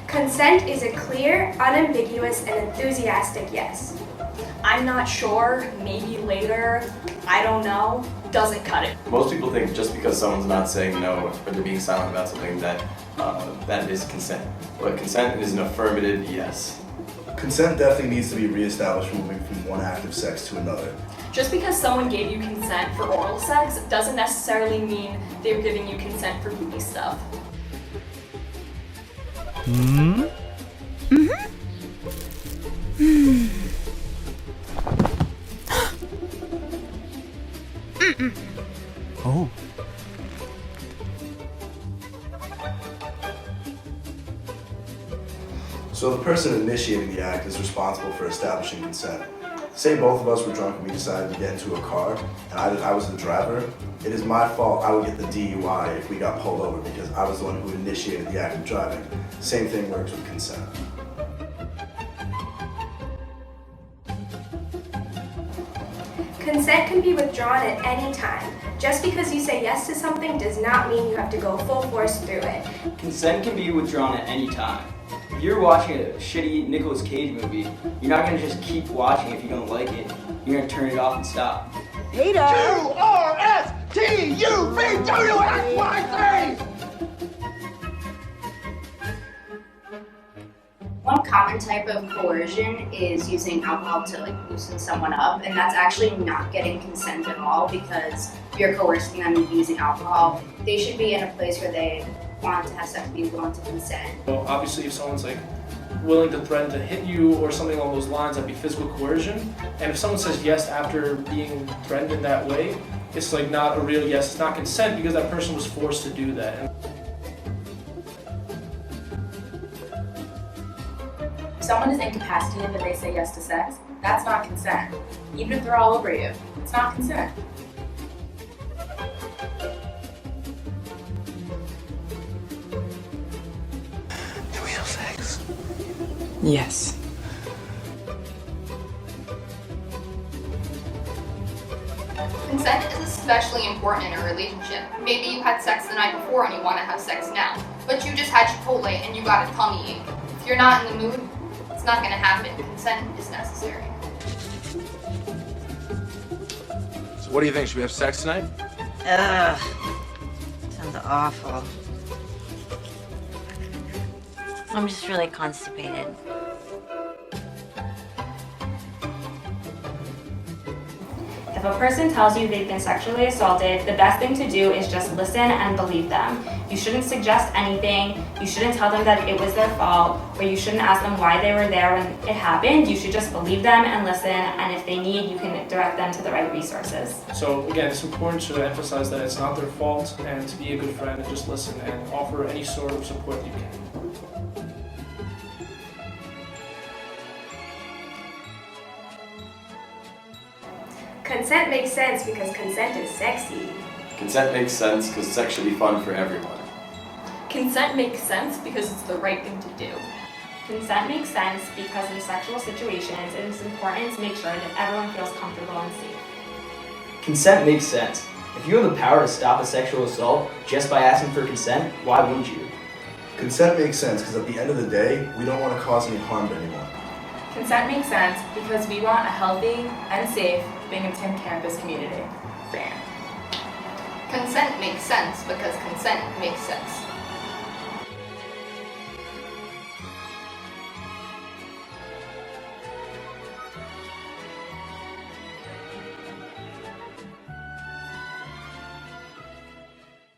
Consent is a clear, unambiguous, and enthusiastic yes. I'm not sure, maybe later, I don't know, doesn't cut it. Most people think just because someone's not saying no or they're being silent about something that is consent. But consent is an affirmative yes. Consent definitely needs to be reestablished moving from one act of sex to another. Just because someone gave you consent for oral sex doesn't necessarily mean they're giving you consent for booby stuff. Oh. So the person initiating the act is responsible for establishing consent. Say both of us were drunk and we decided to get into a car, and I was the driver. It is my fault I would get the DUI if we got pulled over because I was the one who initiated the act of driving. Same thing works with consent. Consent can be withdrawn at any time. Just because you say yes to something does not mean you have to go full force through it. Consent can be withdrawn at any time. If you're watching a shitty Nicolas Cage movie, you're not gonna just keep watching if you don't like it. You're gonna turn it off and stop. QRSTUVWXYZ! One common type of coercion is using alcohol to loosen someone up, and that's actually not getting consent at all because you're coercing them using alcohol. They should be in a place where they want to have sex, be willing to consent. Well, obviously, if someone's willing to threaten to hit you or something along those lines, that'd be physical coercion. And if someone says yes after being threatened in that way, it's not a real yes. It's not consent because that person was forced to do that. If someone is incapacitated and they say yes to sex, that's not consent. Even if they're all over you, it's not consent. Do we have sex? Yes. Consent is especially important in a relationship. Maybe you had sex the night before and you want to have sex now, but you just had Chipotle and you got a tummy ache. If you're not in the mood, it's not going to happen. Consent is necessary. So what do you think? Should we have sex tonight? Ugh. Sounds awful. I'm just really constipated. If a person tells you they've been sexually assaulted, the best thing to do is just listen and believe them. You shouldn't suggest anything, you shouldn't tell them that it was their fault, or you shouldn't ask them why they were there when it happened. You should just believe them and listen, and if they need, you can direct them to the right resources. So again, it's important to emphasize that it's not their fault and to be a good friend and just listen and offer any sort of support you can. Consent makes sense because consent is sexy. Consent makes sense because sex should be fun for everyone. Consent makes sense because it's the right thing to do. Consent makes sense because in sexual situations, it is important to make sure that everyone feels comfortable and safe. Consent makes sense. If you have the power to stop a sexual assault just by asking for consent, why wouldn't you? Consent makes sense because at the end of the day, we don't want to cause any harm to anyone. Consent makes sense because we want a healthy and safe Binghamton campus community. Bam. Consent makes sense because consent makes sense.